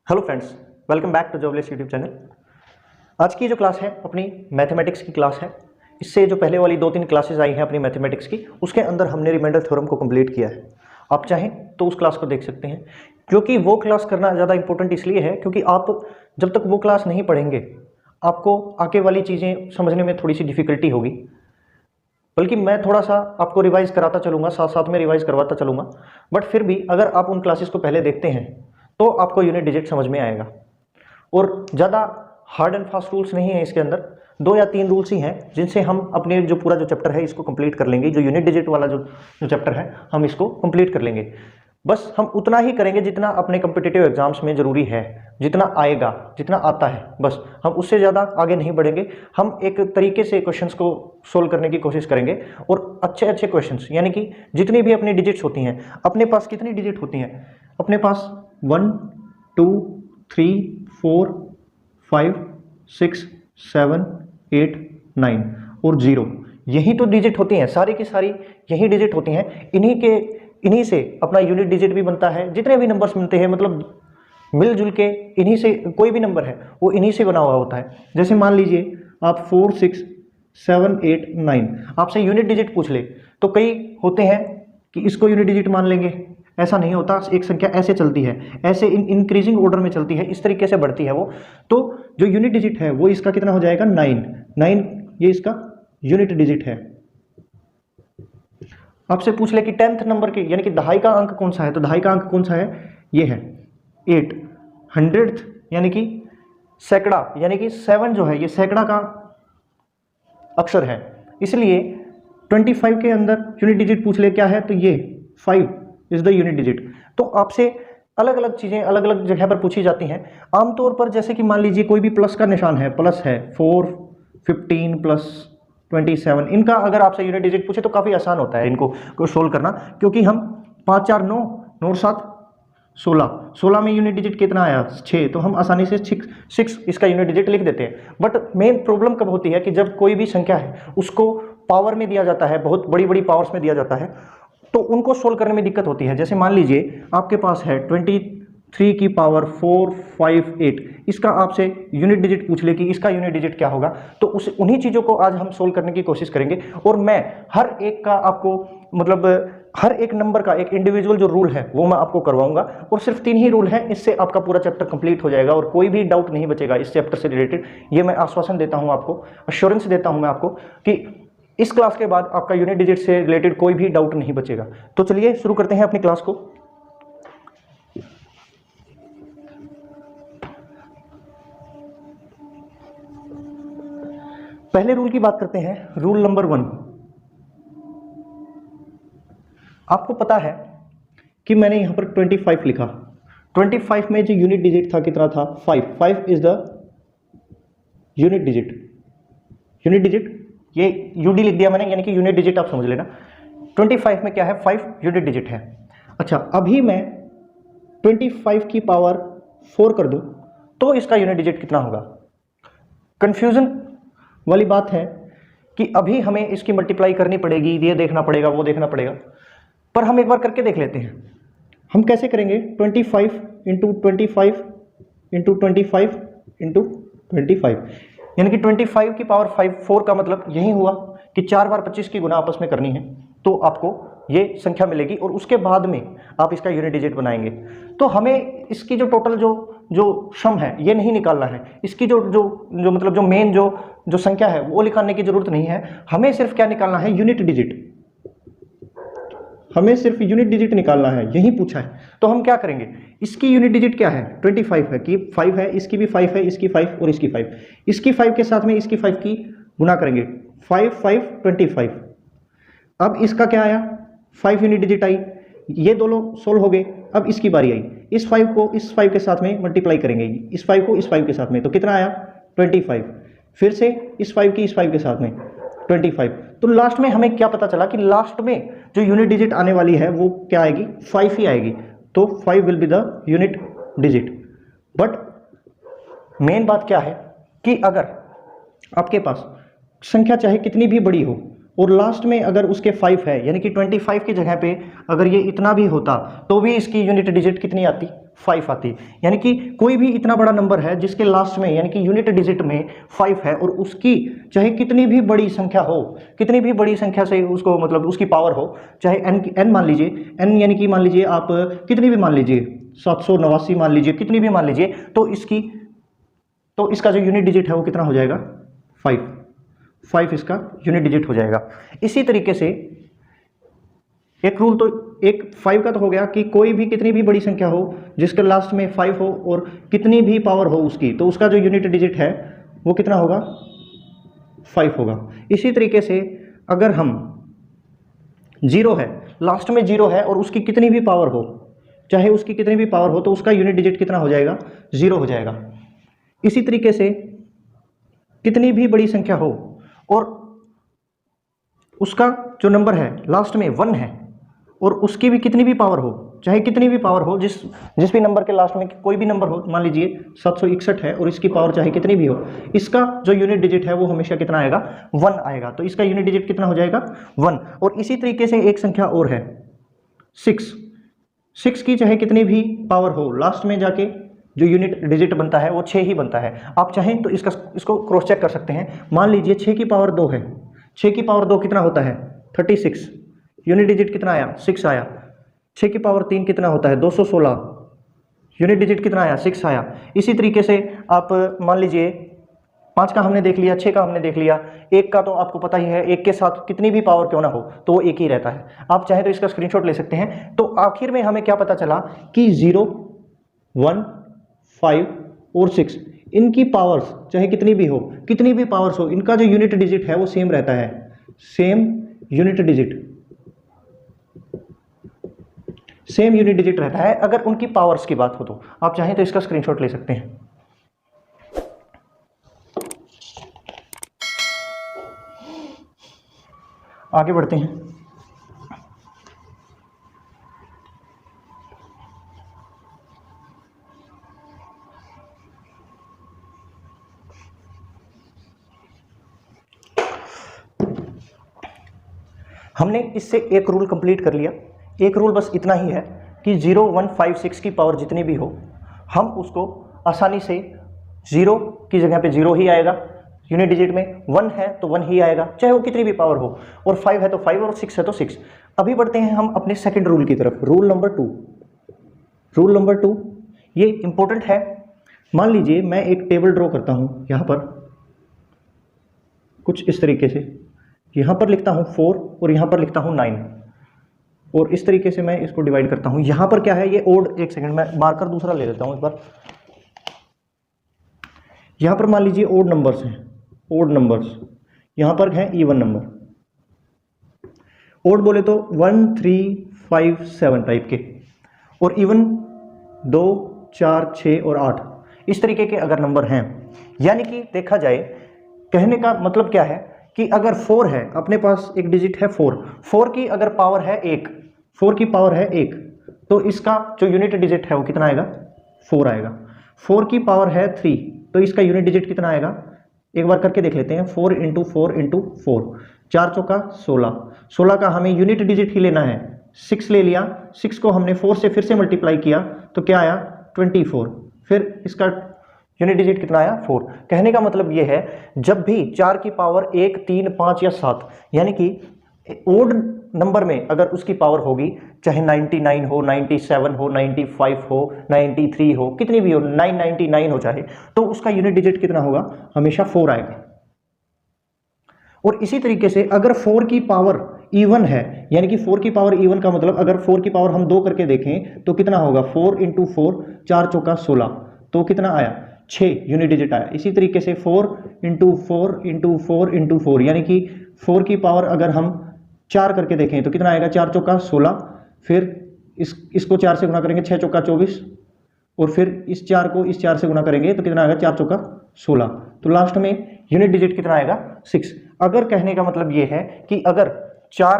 Hello friends, welcome back to Jobless YouTube channel. आज की जो क्लास है अपनी मैथमेटिक्स की क्लास है। इससे जो पहले वाली 2-3 क्लासेस आई हैं अपनी मैथमेटिक्स की, उसके अंदर हमने रिमाइंडर थ्योरम को कंप्लीट किया है। आप चाहें तो उस क्लास को देख सकते हैं, क्योंकि वो क्लास करना ज़्यादा इंपॉर्टेंट इसलिए है क्योंकि आप जब तक वो क्लास नहीं पढ़ेंगे आपको आगे वाली चीज़ें समझने में थोड़ी सी डिफ़िकल्टी होगी। बल्कि मैं थोड़ा सा आपको रिवाइज़ कराता चलूँगा, साथ साथ में रिवाइज़ करवाता चलूँगा, बट फिर भी अगर आप उन क्लासेस को पहले देखते हैं तो आपको यूनिट डिजिट समझ में आएगा। और ज़्यादा हार्ड एंड फास्ट रूल्स नहीं है इसके अंदर, 2 या 3 रूल्स ही हैं जिनसे हम अपने जो पूरा जो चैप्टर है इसको कंप्लीट कर लेंगे। जो यूनिट डिजिट वाला जो चैप्टर है हम इसको कंप्लीट कर लेंगे। बस हम उतना ही करेंगे जितना अपने कॉम्पिटिटिव एग्जाम्स में ज़रूरी है, जितना आएगा, जितना आता है, बस हम उससे ज़्यादा आगे नहीं बढ़ेंगे। हम एक तरीके से क्वेश्चंस को सोल्व करने की कोशिश करेंगे और अच्छे अच्छे क्वेश्चंस, यानी कि जितनी भी अपनी डिजिट्स होती हैं, अपने पास कितनी डिजिट होती हैं, अपने पास 1 2 3 4 5 6 7 8 9 और 0, यही तो डिजिट होती हैं, सारी की सारी यही डिजिट होती हैं। इन्हीं से अपना यूनिट डिजिट भी बनता है। जितने भी नंबर्स मिलते हैं मतलब मिलजुल के इन्हीं से, कोई भी नंबर है वो इन्हीं से बना हुआ होता है। जैसे मान लीजिए आप 4 6 7 8 9 आपसे यूनिट डिजिट पूछ ले तो कई होते हैं कि इसको यूनिट डिजिट मान लेंगे, ऐसा नहीं होता। एक संख्या ऐसे चलती है, ऐसे इंक्रीजिंग ऑर्डर में चलती है, इस तरीके से बढ़ती है वो। तो जो यूनिट डिजिट है वो इसका कितना हो जाएगा 9, ये इसका यूनिट डिजिट है। आपसे पूछ ले कि 10th नंबर की यानी कि दहाई का अंक कौन सा है, तो दहाई का अंक कौन सा है, ये है 8। 100th यानी कि सैकड़ा, यानी कि 7 जो है ये सैकड़ा का अक्षर है, इसलिए 25 के अंदर यूनिट डिजिट पूछ ले क्या है, तो ये 5 इज द यूनिट डिजिट। तो आपसे अलग अलग चीज़ें अलग अलग जगह पर पूछी जाती हैं आमतौर पर। जैसे कि मान लीजिए कोई भी प्लस का निशान है, प्लस है 4 15 प्लस 27, इनका अगर आपसे यूनिट डिजिट पूछे तो काफ़ी आसान होता है इनको सोल्व करना, क्योंकि हम 5 4 9 9 7 16 में यूनिट डिजिट कितना आया 6, तो हम आसानी से 6 इसका यूनिट डिजिट लिख देते हैं। बट मेन प्रॉब्लम कब होती है कि जब कोई भी संख्या है उसको पावर में दिया जाता है, बहुत बड़ी बड़ी पावर्स में दिया जाता है, तो उनको सोल्व करने में दिक्कत होती है। जैसे मान लीजिए आपके पास है 23 की पावर 458, इसका आपसे यूनिट डिजिट पूछ ले कि इसका यूनिट डिजिट क्या होगा, तो उन्हीं चीज़ों को आज हम सोल्व करने की कोशिश करेंगे। और मैं हर एक का आपको मतलब हर एक नंबर का एक इंडिविजुअल जो रूल है वो मैं आपको करवाऊंगा, और सिर्फ 3 ही रूल हैं, इससे आपका पूरा चैप्टर कंप्लीट हो जाएगा और कोई भी डाउट नहीं बचेगा इस चैप्टर से रिलेटेड। ये मैं आश्वासन देता हूँ आपको, अश्योरेंस देता हूँ मैं आपको कि इस क्लास के बाद आपका यूनिट डिजिट से रिलेटेड कोई भी डाउट नहीं बचेगा। तो चलिए शुरू करते हैं अपनी क्लास को। पहले रूल की बात करते हैं, रूल नंबर 1। आपको पता है कि मैंने यहां पर 25 लिखा, 25 में जो यूनिट डिजिट था कितना था 5 is the unit digit. Unit digit ये यूडी लिख दिया मैंने, यानी कि यूनिट डिजिट आप समझ लेना। 25 में क्या है 5 यूनिट डिजिट है। अच्छा, अभी मैं 25 की पावर 4 कर दूं तो इसका यूनिट डिजिट कितना होगा। कंफ्यूजन वाली बात है कि अभी हमें इसकी मल्टीप्लाई करनी पड़ेगी, ये देखना पड़ेगा, वो देखना पड़ेगा, पर हम एक बार करके देख लेते हैं। हम कैसे करेंगे, 25 इंटू 25 इंटू 25 इंटू 25, यानी कि 25 की पावर 4 का मतलब यही हुआ कि 4 बार 25 की गुना आपस में करनी है तो आपको ये संख्या मिलेगी, और उसके बाद में आप इसका यूनिट डिजिट बनाएंगे। तो हमें इसकी जो टोटल जो सम है ये नहीं निकालना है, इसकी जो मतलब जो मेन जो संख्या है वो निकालने की जरूरत नहीं है। हमें सिर्फ क्या निकालना है, यूनिट डिजिट। हमें सिर्फ यूनिट डिजिट निकालना है, यही पूछा है। तो हम क्या करेंगे, इसकी यूनिट डिजिट क्या है 25 है कि 5 है, इसकी भी 5 है, इसकी 5 और इसकी 5, इसकी 5 के साथ में इसकी 5 की गुना करेंगे, 5 5 25। अब इसका क्या आया 5 यूनिट डिजिट आई, ये दोनों सोल्व हो गए। अब इसकी बारी आई, इस 5 को इस 5 के साथ में मल्टीप्लाई करेंगे, इस 5 को इस 5 के साथ में, तो कितना आया 25। फिर से इस 5 की इस 5 के साथ में 25। तो लास्ट में हमें क्या पता चला कि लास्ट में जो यूनिट डिजिट आने वाली है वो क्या आएगी 5 ही आएगी। तो 5 will be the unit digit. But main बात क्या है कि अगर आपके पास संख्या चाहे कितनी भी बड़ी हो और लास्ट में अगर उसके 5 है, यानी कि 25 की जगह पे अगर ये इतना भी होता तो भी इसकी यूनिट डिजिट कितनी आती 5 आती है। यानी कि कोई भी इतना बड़ा नंबर है जिसके लास्ट में यानी कि यूनिट डिजिट में 5 है और उसकी चाहे कितनी भी बड़ी संख्या हो, कितनी भी बड़ी संख्या से उसको मतलब उसकी पावर हो, चाहे n मान लीजिए, n यानी कि मान लीजिए आप कितनी भी मान लीजिए 789 मान लीजिए, कितनी भी मान लीजिए, तो इसका जो यूनिट डिजिट है वो कितना हो जाएगा 5 इसका यूनिट डिजिट हो जाएगा। इसी तरीके से एक रूल तो एक 5 का तो हो गया कि कोई भी कितनी भी बड़ी संख्या हो जिसके लास्ट में 5 हो और कितनी भी पावर हो उसकी, तो उसका जो यूनिट डिजिट है वो कितना होगा 5 होगा। इसी तरीके से अगर हम 0 है, लास्ट में 0 है और उसकी कितनी भी पावर हो, चाहे उसकी कितनी भी पावर हो, तो उसका यूनिट डिजिट कितना हो जाएगा 0 हो जाएगा। इसी तरीके से कितनी भी बड़ी संख्या हो और उसका जो नंबर है लास्ट में 1 है और उसकी भी कितनी भी पावर हो, चाहे कितनी भी पावर हो, जिस भी नंबर के लास्ट में कोई भी नंबर हो, मान लीजिए 761 है और इसकी पावर चाहे कितनी भी हो, इसका जो यूनिट डिजिट है वो हमेशा कितना आएगा 1 आएगा। तो इसका यूनिट डिजिट कितना हो जाएगा 1। और इसी तरीके से एक संख्या और है 6 की चाहे कितनी भी पावर हो, लास्ट में जाके जो यूनिट डिजिट बनता है वो 6 ही बनता है। आप चाहें तो इसको क्रॉस चेक कर सकते हैं। मान लीजिए 6 की पावर 2 है, 6 की पावर 2 कितना होता है 36, यूनिट डिजिट कितना आया 6 आया। 6 की पावर 3 कितना होता है 216, यूनिट डिजिट कितना आया 6 आया। इसी तरीके से आप मान लीजिए 5 का हमने देख लिया, 6 का हमने देख लिया, 1 का तो आपको पता ही है, 1 के साथ कितनी भी पावर क्यों ना हो तो वो 1 ही रहता है। आप चाहें तो इसका स्क्रीनशॉट ले सकते हैं। तो आखिर में हमें क्या पता चला कि 0, 1, 5 और 6 इनकी पावर्स चाहे कितनी भी हो, कितनी भी पावर्स हो, इनका जो यूनिट डिजिट है वो सेम रहता है, सेम यूनिट डिजिट रहता है अगर उनकी पावर्स की बात हो तो। आप चाहें तो इसका स्क्रीनशॉट ले सकते हैं। आगे बढ़ते हैं। हमने इससे एक रूल कंप्लीट कर लिया। एक रूल बस इतना ही है कि 0, 1, 5, 6 की पावर जितनी भी हो, हम उसको आसानी से 0 की जगह पे 0 ही आएगा, यूनिट डिजिट में 1 है तो 1 ही आएगा, चाहे वो कितनी भी पावर हो, और 5 है तो 5 और 6 है तो 6। अभी बढ़ते हैं हम अपने सेकंड रूल की तरफ, रूल नंबर 2। रूल नंबर 2 ये इंपॉर्टेंट है। मान लीजिए मैं एक टेबल ड्रॉ करता हूँ यहाँ पर कुछ इस तरीके से, यहाँ पर लिखता हूँ 4 और यहाँ पर लिखता हूँ 9 और इस तरीके से मैं इसको डिवाइड करता हूँ। यहाँ पर क्या है ये ओड, एक सेकंड मैं मार्कर दूसरा ले लेता हूँ एक बार। यहाँ पर मान लीजिए ओड नंबर्स हैं, ओड नंबर्स, यहाँ पर हैं इवन नंबर। ओड बोले तो 1, 3, 5, 7 टाइप के, और इवन 2, 4, 6 और 8 इस तरीके के अगर नंबर हैं, यानी कि देखा जाए, कहने का मतलब क्या है कि अगर 4 है, अपने पास एक डिजिट है 4 की अगर पावर है 1, 4 की पावर है 1, तो इसका जो यूनिट डिजिट है वो कितना आएगा 4 आएगा। 4 की पावर है 3, तो इसका यूनिट डिजिट कितना आएगा, एक बार करके देख लेते हैं। 4 × 4 × 4, 4 चौका 16, 16 का हमें यूनिट डिजिट ही लेना है, 6 ले लिया, 6 को हमने 4 से फिर से मल्टीप्लाई किया तो क्या आया 24, फिर इसका यूनिट डिजिट कितना आया 4। कहने का मतलब ये है जब भी 4 की पावर 1, 3, 5 या 7, यानी कि ओड नंबर में अगर उसकी पावर होगी, चाहे 99 हो, 97 हो, 95 हो, 93 हो, कितनी भी हो, 999 हो चाहे, तो उसका यूनिट डिजिट कितना होगा, हमेशा 4 आएगा। और इसी तरीके से अगर 4 की पावर इवन है, यानी कि 4 की पावर इवन का मतलब अगर 4 की पावर हम 2 करके देखें तो कितना होगा, 4 × 4, 4 चौका 16, तो कितना आया 6 यूनिट डिजिट आया। इसी तरीके से 4 × 4 × 4 × 4, यानी कि 4 की पावर अगर हम 4 करके देखें तो कितना आएगा, 4 चौका 16, फिर इसको 4 से गुना करेंगे 6 चौका 24, और फिर इस 4 को इस 4 से गुना करेंगे तो कितना आएगा, 4 चौका 16, तो लास्ट में यूनिट डिजिट कितना आएगा 6। अगर कहने का मतलब ये है कि अगर 4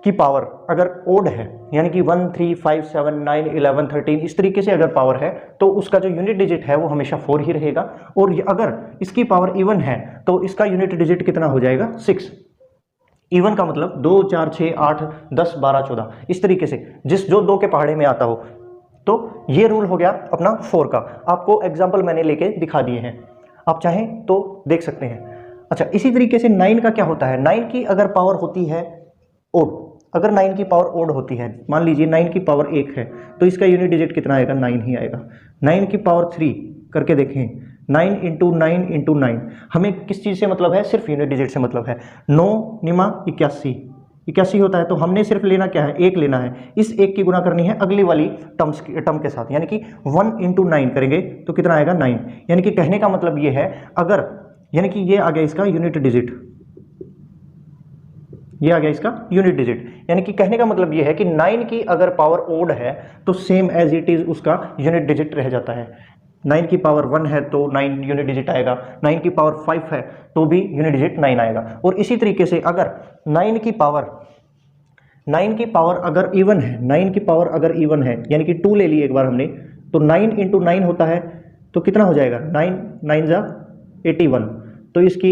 की पावर अगर ओड है, यानी कि 1, 3, 5, 7, 9, 11, 13 इस तरीके से अगर पावर है, तो उसका जो यूनिट डिजिट है वो हमेशा 4 ही रहेगा। और अगर इसकी पावर इवन है तो इसका यूनिट डिजिट कितना हो जाएगा 6। इवन का मतलब 2, 4, 6, 8, 10, 12, 14 इस तरीके से, जो 2 के पहाड़े में आता हो, तो ये रूल हो गया अपना 4 का, आपको एग्जाम्पल मैंने लेके दिखा दिए हैं, आप चाहें तो देख सकते हैं। अच्छा, इसी तरीके से 9 का क्या होता है, 9 की अगर पावर होती है ओड, अगर 9 की पावर ओड होती है, मान लीजिए 9 की पावर 1 है तो इसका यूनिट डिजिट कितना आएगा, 9 ही आएगा। 9 की पावर 3 करके देखें, 9 इंटू 9 इंटू 9, हमें किस चीज़ से मतलब है, सिर्फ यूनिट डिजिट से मतलब है। 9 निमा 81 होता है, तो हमने सिर्फ लेना क्या है, 1 लेना है, इस 1 की गुना करनी है अगली वाली टर्म के साथ, यानी कि 1 इंटू 9 करेंगे तो कितना आएगा, 9। यानी कि कहने का मतलब ये है, अगर यानी कि ये आ गया इसका यूनिट डिजिट, ये आ गया इसका यूनिट डिजिट, यानी कि कहने का मतलब ये है कि 9 की अगर पावर ओड है तो सेम एज इट इज उसका यूनिट डिजिट रह जाता है। 9 की पावर 1 है तो 9 यूनिट डिजिट आएगा, 9 की पावर 5 है तो भी यूनिट डिजिट 9 आएगा। और इसी तरीके से अगर 9 की पावर अगर इवन है, 9 की पावर अगर इवन है, यानी कि 2 ले ली एक बार हमने, तो 9 इंटू 9 होता है तो कितना हो जाएगा, 9 9 जा 81, तो इसकी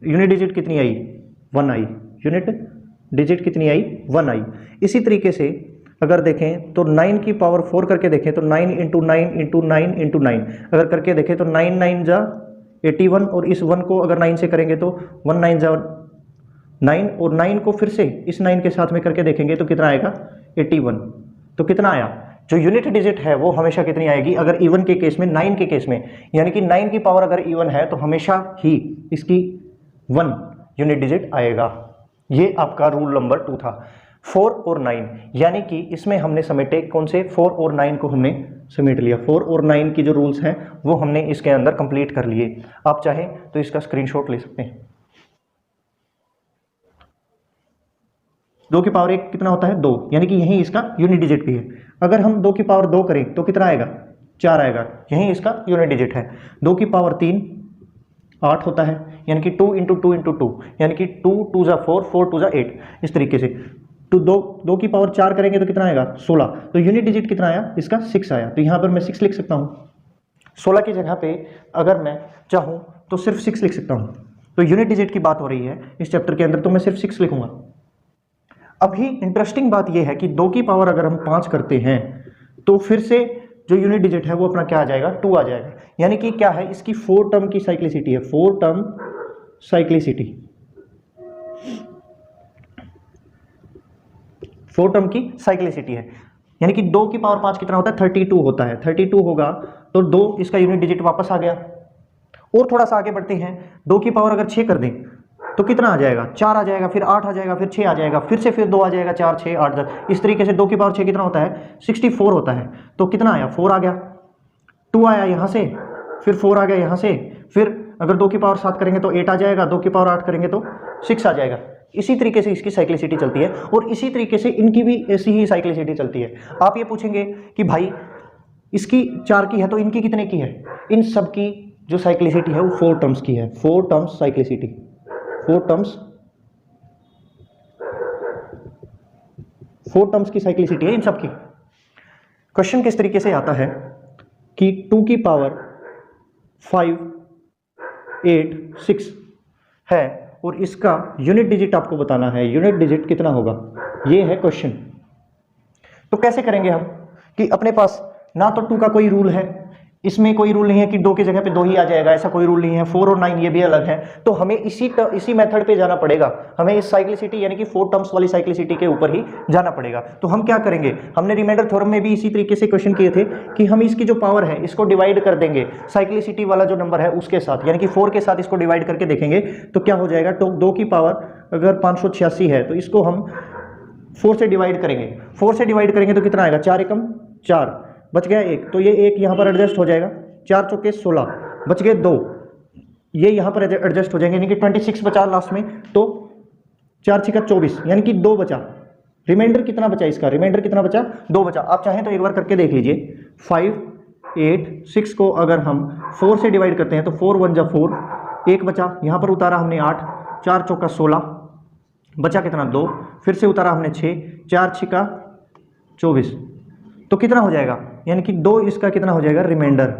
यूनिट डिजिट कितनी आई, 1 आई, यूनिट डिजिट कितनी आई, 1 आई। इसी तरीके से अगर देखें तो 9 की पावर 4 करके देखें तो 9 इंटू 9 इंटू 9 इंटू 9 अगर करके देखें तो 9 9 जा 81, और इस 1 को अगर 9 से करेंगे तो 1 9 जा 9, और 9 को फिर से इस 9 के साथ में करके देखेंगे तो कितना आएगा, 81। तो कितना आया, जो यूनिट डिजिट है वो हमेशा कितनी आएगी, अगर इवन के केस में, 9 के केस में, यानी कि 9 की पावर अगर इवन है तो हमेशा ही इसकी 1 यूनिट डिजिट आएगा। ये आपका रूल नंबर 2 था। 4 और 9, यानी कि इसमें हमने समेटे कौन से, 4 और 9 को हमने समेट लिया। 4 और 9 की जो रूल्स हैं वो हमने इसके अंदर कंप्लीट कर लिए। आप चाहें तो इसका स्क्रीनशॉट ले सकते हैं। 2 की पावर 1 कितना होता है, 2, यानी कि यही इसका यूनिट डिजिट भी है। अगर हम 2 की पावर 2 करें तो कितना आएगा, 4 आएगा, यही इसका यूनिट डिजिट है। 2 की पावर 3 8 होता है, यानी कि 2 इंटू 2 इंटू 2, यानी कि 2 2 जा 4, 4 2 जा 8, इस तरीके से। तो 2 की पावर 4 करेंगे तो कितना आएगा, 16, तो यूनिट डिजिट कितना आया, इसका 6 आया, तो यहाँ पर मैं 6 लिख सकता हूँ। 16 की जगह पे अगर मैं चाहूँ तो सिर्फ 6 लिख सकता हूँ। तो यूनिट डिजिट की बात हो रही है इस चैप्टर के अंदर, तो मैं सिर्फ 6 लिखूंगा। अभी इंटरेस्टिंग बात यह है कि 2 की पावर अगर हम 5 करते हैं तो फिर से जो यूनिट डिजिट है वो अपना क्या आ जाएगा, 2 आ जाएगा, यानी कि क्या है, इसकी 4 टर्म की साइक्लिसिटी है, 4 टर्म साइक्लिसिटी, 4 टर्म की साइक्लिसिटी है। यानी कि 2 की पावर 5 कितना होता है, 32 होता है। 32 होगा तो 2 इसका यूनिट डिजिट वापस आ गया। और थोड़ा सा आगे बढ़ते हैं, 2 की पावर अगर 6 कर दें तो कितना आ जाएगा, 4 आ जाएगा, फिर 8 आ जाएगा, फिर 6 आ जाएगा, फिर से फिर 2 आ जाएगा, 4 6 8 10, इस तरीके से 2 की पावर 6 कितना होता है, 64 होता है। तो कितना आया, 4 आ गया, 2 आया यहाँ से, फिर 4 आ गया यहाँ से, फिर अगर 2 की पावर 7 करेंगे तो 8 आ जाएगा, 2 की पावर 8 करेंगे तो 6 आ जाएगा। इसी तरीके से इसकी साइक्लिसिटी चलती है, और इसी तरीके से इनकी भी ऐसी ही साइक्लिसिटी चलती है। आप ये पूछेंगे कि भाई इसकी 4 की है तो इनकी कितने की है, इन सब की जो साइक्लिसिटी है वो 4 टर्म्स की है, 4 टर्म्स साइक्लिसिटी, 4 टर्म्स की साइक्लिसिटी है इन सब की। क्वेश्चन किस तरीके से आता है कि 2 की पावर 5 8 6 है और इसका यूनिट डिजिट आपको बताना है, यूनिट डिजिट कितना होगा, ये है क्वेश्चन। तो कैसे करेंगे हम कि अपने पास ना तो 2 का कोई रूल है, इसमें कोई रूल नहीं है कि 2 की जगह पे 2 ही आ जाएगा, ऐसा कोई रूल नहीं है। 4 और 9 ये भी अलग है, तो हमें इसी मेथड पे जाना पड़ेगा, हमें इस साइक्लिसिटी यानी कि 4 टर्म्स वाली साइक्लिसिटी के ऊपर ही जाना पड़ेगा। तो हम क्या करेंगे, हमने रिमाइंडर थ्योरम में भी इसी तरीके से क्वेश्चन किए थे कि हम इसकी जो पावर है इसको डिवाइड कर देंगे साइक्लिसिटी वाला जो नंबर है उसके साथ, यानी कि 4 के साथ इसको डिवाइड करके देखेंगे तो क्या हो जाएगा। तो 2 की पावर अगर 586 है तो इसको हम 4 से डिवाइड करेंगे, 4 से डिवाइड करेंगे तो कितना आएगा, 4 एकम 4, बच गया 1, तो ये 1 यहाँ पर एडजस्ट हो जाएगा, 4 चौके 16, बच गए 2, ये यहाँ पर एडजस्ट हो जाएंगे, यानी कि 26 बचा लास्ट में, तो 4 छिका 24, यानी कि 2 बचा। रिमाइंडर कितना बचा इसका, रिमाइंडर कितना बचा, 2 बचा। आप चाहें तो एक बार करके देख लीजिए, 5 8 6 को अगर हम 4 से डिवाइड करते हैं तो 4 1 जा 4, 1 बचा, यहाँ पर उतारा हमने 8, 4 चौका 16, बचा कितना 2, फिर से उतारा हमने 6, 4 छिका 24, तो कितना हो जाएगा, यानी कि 2 इसका कितना हो जाएगा, रिमाइंडर,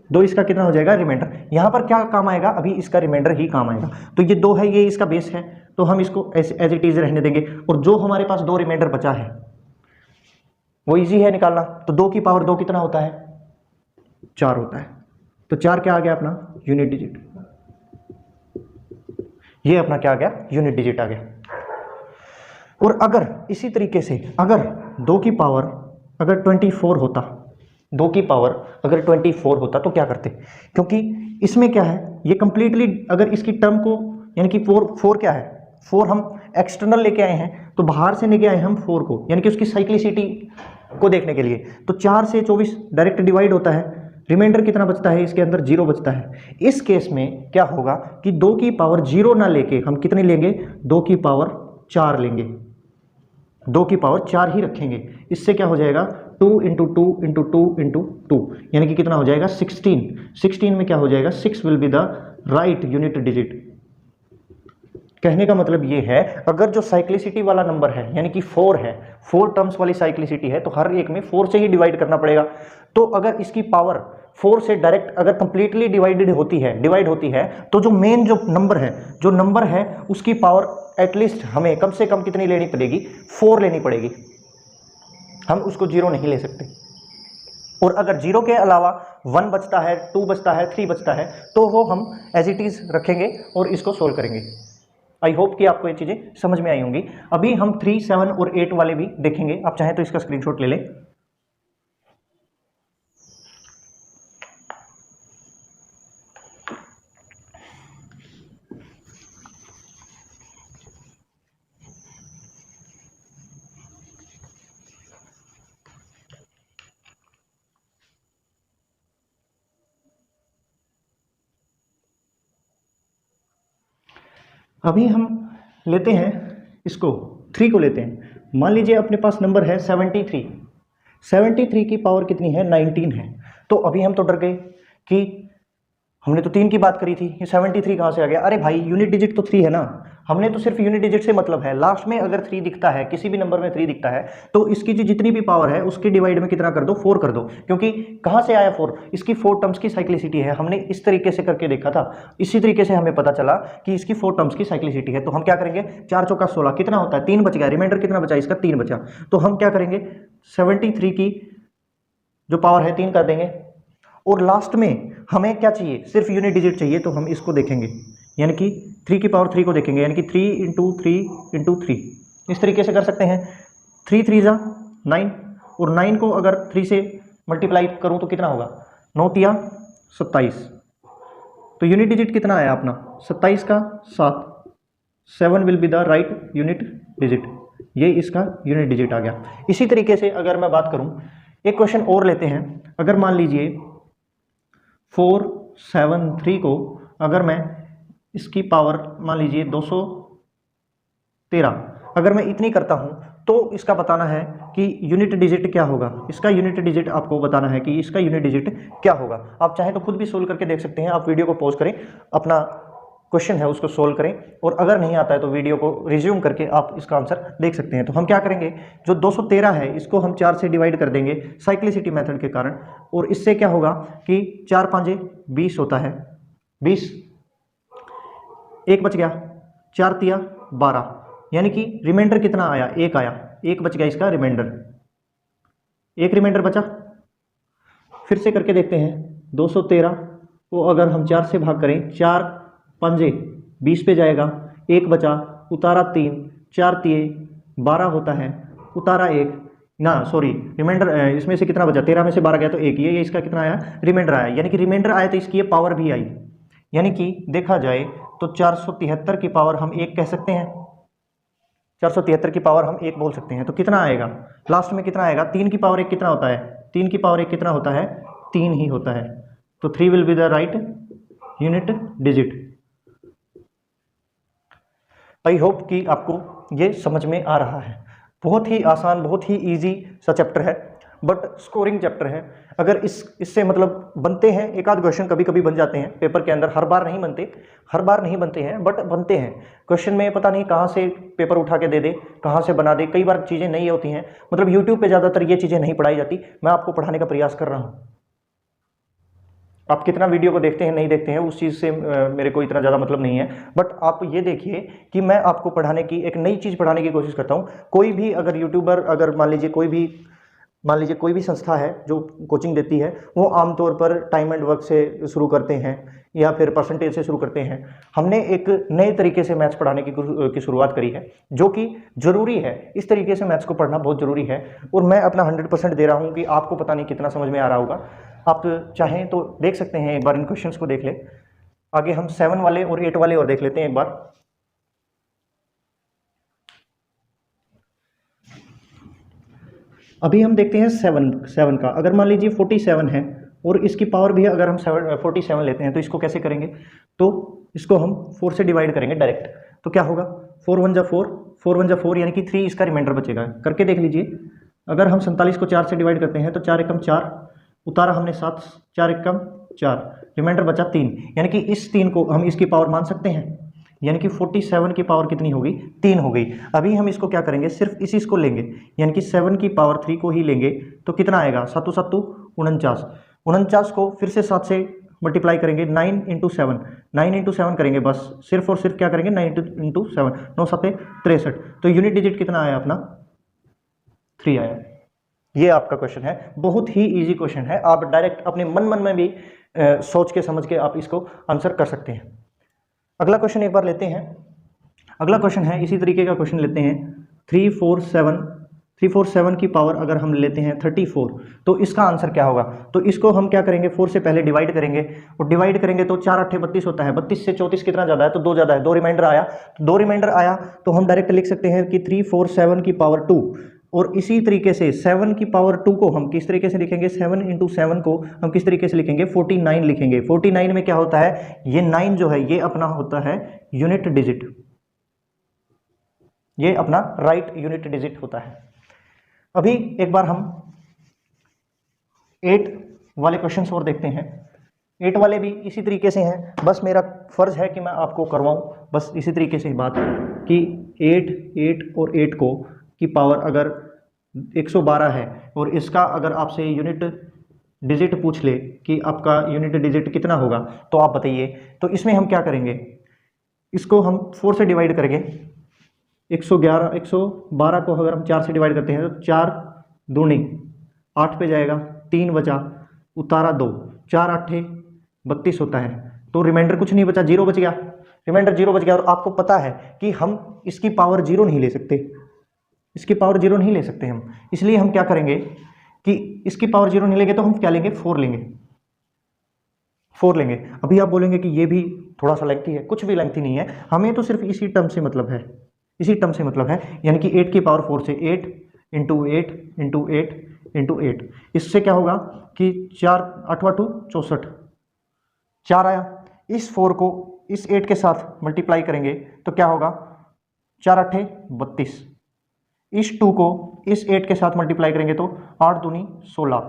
2 इसका कितना हो जाएगा, रिमाइंडर। यहाँ पर क्या काम आएगा, अभी इसका रिमाइंडर ही काम आएगा। तो ये 2 है, ये इसका बेस है, तो हम इसको एज इट इज रहने देंगे, और जो हमारे पास 2 रिमाइंडर बचा है वो इजी है निकालना। तो 2 की पावर 2 कितना होता है? 4 होता है। तो 4 क्या आ गया अपना? Unit digit. ये अपना क्या आ गया? यूनिट डिजिट आ गया। और अगर इसी तरीके से अगर 2 की पावर अगर 24 होता, 2 की पावर अगर 24 होता तो क्या करते? क्योंकि इसमें क्या है, ये कंप्लीटली अगर इसकी टर्म को यानी कि 4 क्या है, 4 हम एक्सटर्नल लेके आए हैं, तो बाहर से लेके आए हम 4 को, यानी कि उसकी साइक्लिसिटी को देखने के लिए। तो 4 से 24 डायरेक्ट डिवाइड होता है, रिमाइंडर कितना बचता है इसके अंदर? 0 बचता है। इस केस में क्या होगा कि 2 की पावर 0 ना लेके हम कितनी लेंगे? 2 की पावर 4 लेंगे, 2 की पावर 4 ही रखेंगे। इससे क्या हो जाएगा? 2 इंटू 2 इंटू 2 इंटू 2, यानी कि कितना हो जाएगा? 16। 16 में क्या हो जाएगा? 6 will be the right unit digit. कहने का मतलब ये है, अगर जो साइक्लिसिटी वाला नंबर है यानी कि 4 है, 4 टर्म्स वाली साइक्लिसिटी है, तो हर एक में 4 से ही डिवाइड करना पड़ेगा। तो अगर इसकी पावर 4 से डायरेक्ट अगर कंप्लीटली डिवाइड होती है, तो जो मेन जो नंबर है उसकी पावर एटलीस्ट हमें कम से कम कितनी लेनी पड़ेगी? 4 लेनी पड़ेगी। हम उसको 0 नहीं ले सकते। और अगर 0 के अलावा 1 बचता है, 2 बचता है, 3 बचता है, तो वो हम एज इट इज रखेंगे और इसको सोल्व करेंगे। आई होप कि आपको ये चीज़ें समझ में आई होंगी। अभी हम 3, 7 और 8 वाले भी देखेंगे। आप चाहें तो इसका स्क्रीनशॉट ले लें। अभी हम लेते हैं इसको 3 को लेते हैं। मान लीजिए अपने पास नंबर है 73। 73 की पावर कितनी है? 19 है। तो अभी हम तो डर गए कि हमने तो 3 की बात करी थी, ये 73 कहाँ से आ गया? अरे भाई यूनिट डिजिट तो 3 है ना, हमने तो सिर्फ यूनिट डिजिट से मतलब है। लास्ट में अगर 3 दिखता है, किसी भी नंबर में 3 दिखता है, तो इसकी जो जितनी भी पावर है उसकी डिवाइड में कितना कर दो? 4 कर दो। क्योंकि कहाँ से आया 4? इसकी 4 टर्म्स की साइक्लिसिटी है। हमने इस तरीके से करके देखा था, इसी तरीके से हमें पता चला कि इसकी 4 टर्म्स की साइक्लिसिटी है। तो हम क्या करेंगे? 4 चौका 16 कितना होता है? 3 बच गया। रिमाइंडर कितना बचा? इसका 3 बचा। तो हम क्या करेंगे? 73 की जो पावर है 3 कर देंगे। और लास्ट में हमें क्या चाहिए? सिर्फ यूनिट डिजिट चाहिए। तो हम इसको देखेंगे, यानी कि 3 की पावर 3 को देखेंगे, यानी कि 3 इंटू 3 इंटू 3। इस तरीके से कर सकते हैं। 3 3 जा 9, और 9 को अगर 3 से मल्टीप्लाई करूं तो कितना होगा? 9 तिया 27। तो यूनिट डिजिट कितना आया अपना? 27 का 7। 7 will be the right unit digit. ये इसका यूनिट डिजिट आ गया। इसी तरीके से अगर मैं बात करूं, एक क्वेश्चन और लेते हैं। अगर मान लीजिए 473 को अगर मैं इसकी पावर मान लीजिए 213 अगर मैं इतनी करता हूं, तो इसका बताना है कि यूनिट डिजिट क्या होगा। इसका यूनिट डिजिट आपको बताना है कि इसका यूनिट डिजिट क्या होगा। आप चाहें तो खुद भी सोल्व करके देख सकते हैं। आप वीडियो को पॉज करें, अपना क्वेश्चन है उसको सोल्व करें, और अगर नहीं आता है तो वीडियो को रिज्यूम करके आप इसका आंसर देख सकते हैं। तो हम क्या करेंगे? जो 213 है इसको हम 4 से डिवाइड कर देंगे साइक्लिसिटी मेथड के कारण, और इससे क्या होगा कि 4 5 20 होता है, 20। एक बच गया, 4 तिया 12, यानी कि रिमाइंडर कितना आया? 1 आया। 1 बच गया इसका रिमाइंडर, 1 रिमाइंडर बचा। फिर से करके देखते हैं। 213 को अगर हम 4 से भाग करें, 4 5 20 पे जाएगा, 1 बचा, उतारा 3, 4 तिये 12 होता है, उतारा 1 ना, सॉरी रिमाइंडर इसमें से कितना बचा? 13 में से 12 गया तो 1 ही है। ये इसका कितना आया? रिमाइंडर आया। यानी कि रिमाइंडर आया तो इसकी ये पावर भी आई। यानी कि देखा जाए तो 473 की पावर हम 1 कह सकते हैं। 473 की पावर हम 1 बोल सकते हैं। तो कितना आएगा लास्ट में? कितना आएगा? 3 की पावर 1 कितना होता है? 3 की पावर 1 कितना होता है? 3 ही होता है। तो 3 will be the right unit digit. I hope कि आपको ये समझ में आ रहा है। बहुत ही आसान, बहुत ही इजी सा चैप्टर है, बट स्कोरिंग चैप्टर है। अगर इससे मतलब बनते हैं, एक आध क्वेश्चन कभी कभी बन जाते हैं पेपर के अंदर, हर बार नहीं बनते हैं, बट बनते हैं। क्वेश्चन में पता नहीं कहाँ से पेपर उठा के दे दे, कहाँ से बना दे। कई बार चीज़ें नहीं होती हैं, मतलब यूट्यूब पे ज़्यादातर ये चीज़ें नहीं पढ़ाई जाती। मैं आपको पढ़ाने का प्रयास कर रहा हूँ। आप कितना वीडियो को देखते हैं नहीं देखते हैं उस चीज़ से मेरे को इतना ज़्यादा मतलब नहीं है, बट आप ये देखिए कि मैं आपको पढ़ाने की एक नई चीज़ पढ़ाने की कोशिश करता हूँ। कोई भी अगर यूट्यूबर, अगर मान लीजिए कोई भी मान लीजिए कोई भी संस्था है जो कोचिंग देती है, वो आमतौर पर टाइम एंड वर्क से शुरू करते हैं या फिर परसेंटेज से शुरू करते हैं। हमने एक नए तरीके से मैथ्स पढ़ाने की शुरुआत करी है, जो कि ज़रूरी है। इस तरीके से मैथ्स को पढ़ना बहुत ज़रूरी है और मैं अपना 100% दे रहा हूँ कि आपको पता नहीं कितना समझ में आ रहा होगा। आप चाहें तो देख सकते हैं, एक बार इन क्वेश्चंस को देख ले। आगे हम 7 वाले और 8 वाले और देख लेते हैं एक बार। अभी हम देखते हैं 7 का। अगर मान लीजिए 47 है और इसकी पावर भी अगर हम 47 लेते हैं तो इसको कैसे करेंगे? तो इसको हम 4 से डिवाइड करेंगे डायरेक्ट। तो क्या होगा? 4 1 जा 4, 4 1 जा 4, यानी कि 3 इसका रिमाइंडर बचेगा। करके देख लीजिए। अगर हम 47 को 4 से डिवाइड करते हैं तो 4 एकम 4, उतारा हमने 7, 4 एकम 4, रिमाइंडर बचा 3, यानी कि इस 3 को हम इसकी पावर मान सकते हैं। यानी कि 47 की पावर कितनी होगी? 3 हो गई। अभी हम इसको क्या करेंगे? सिर्फ इसी को लेंगे, यानी कि 7 की पावर 3 को ही लेंगे। तो कितना आएगा? 7 7 49। 49 को फिर से 7 से मल्टीप्लाई करेंगे, 9 इंटू 7, 9 इंटू 7 करेंगे बस, सिर्फ और सिर्फ क्या करेंगे? 9 इंटू 7, 9 7 63। तो यूनिट डिजिट कितना आया अपना? 3 आया। ये आपका क्वेश्चन है, बहुत ही इजी क्वेश्चन है। आप डायरेक्ट अपने मन में भी सोच के समझ के आप इसको आंसर कर सकते हैं। अगला क्वेश्चन एक बार लेते हैं। अगला क्वेश्चन है इसी तरीके का क्वेश्चन लेते हैं। 347 की पावर अगर हम लेते हैं 34, तो इसका आंसर क्या होगा? तो इसको हम क्या करेंगे? 4 से पहले डिवाइड करेंगे, और डिवाइड करेंगे तो 4 8 32 होता है। 32 से 34 कितना ज़्यादा है? तो 2 ज़्यादा है। 2 रिमाइंडर आया, तो 2 रिमाइंडर आया तो हम डायरेक्ट लिख सकते हैं कि 347 की पावर 2। और इसी तरीके से 7 की पावर 2 को हम किस तरीके से लिखेंगे? 7 इंटू 7 को हम किस तरीके से लिखेंगे? 49 लिखेंगे। 49 में क्या होता है? ये 9 जो है ये अपना होता है यूनिट डिजिट, ये अपना राइट यूनिट डिजिट होता है। अभी एक बार हम 8 वाले क्वेश्चंस और देखते हैं। 8 वाले भी इसी तरीके से हैं, बस मेरा फर्ज है कि मैं आपको करवाऊं बस इसी तरीके से बात, कि 8 और 8 को की पावर अगर 112 है और इसका अगर आपसे यूनिट डिजिट पूछ ले कि आपका यूनिट डिजिट कितना होगा, तो आप बताइए। तो इसमें हम क्या करेंगे? इसको हम 4 से डिवाइड करेंगे। 112 को अगर हम 4 से डिवाइड करते हैं तो 4 दूनी 8 पे जाएगा, 3 बचा, उतारा 2, 4 8 32 होता है। तो रिमाइंडर कुछ नहीं बचा, 0 बच गया। रिमाइंडर 0 बच गया। और आपको पता है कि हम इसकी पावर 0 नहीं ले सकते, इसकी पावर 0 नहीं ले सकते हम। इसलिए हम क्या करेंगे कि इसकी पावर 0 नहीं लेंगे तो हम क्या लेंगे? 4 लेंगे, 4 लेंगे। अभी आप बोलेंगे कि ये भी थोड़ा सा लेंथी है, कुछ भी लेंथी नहीं है, हमें तो सिर्फ इसी टर्म से मतलब है, इसी टर्म से मतलब है। यानी कि 8 की पावर 4 से 8 इंटू 8 इंटू 8 इंटू 8, इससे क्या होगा कि 4 8 8 64, 4 आया। इस 4 को इस 8 के साथ मल्टीप्लाई करेंगे तो क्या होगा? 4 8 32। इस 2 को इस 8 के साथ मल्टीप्लाई करेंगे तो 8 दूनी 16।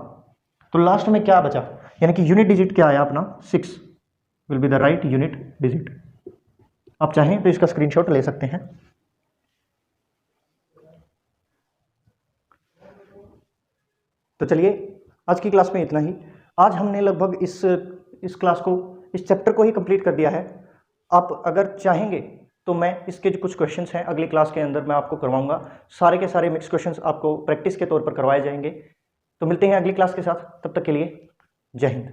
तो लास्ट में क्या बचा? यानी कि यूनिट डिजिट क्या आया अपना? 6 will be the right unit digit. आप चाहें तो इसका स्क्रीनशॉट ले सकते हैं। तो चलिए आज की क्लास में इतना ही। आज हमने लगभग इस क्लास को, इस चैप्टर को ही कंप्लीट कर दिया है। आप अगर चाहेंगे तो मैं इसके जो कुछ क्वेश्चंस हैं अगली क्लास के अंदर मैं आपको करवाऊंगा। सारे के सारे मिक्स क्वेश्चंस आपको प्रैक्टिस के तौर पर करवाए जाएंगे। तो मिलते हैं अगली क्लास के साथ, तब तक के लिए जय हिंद।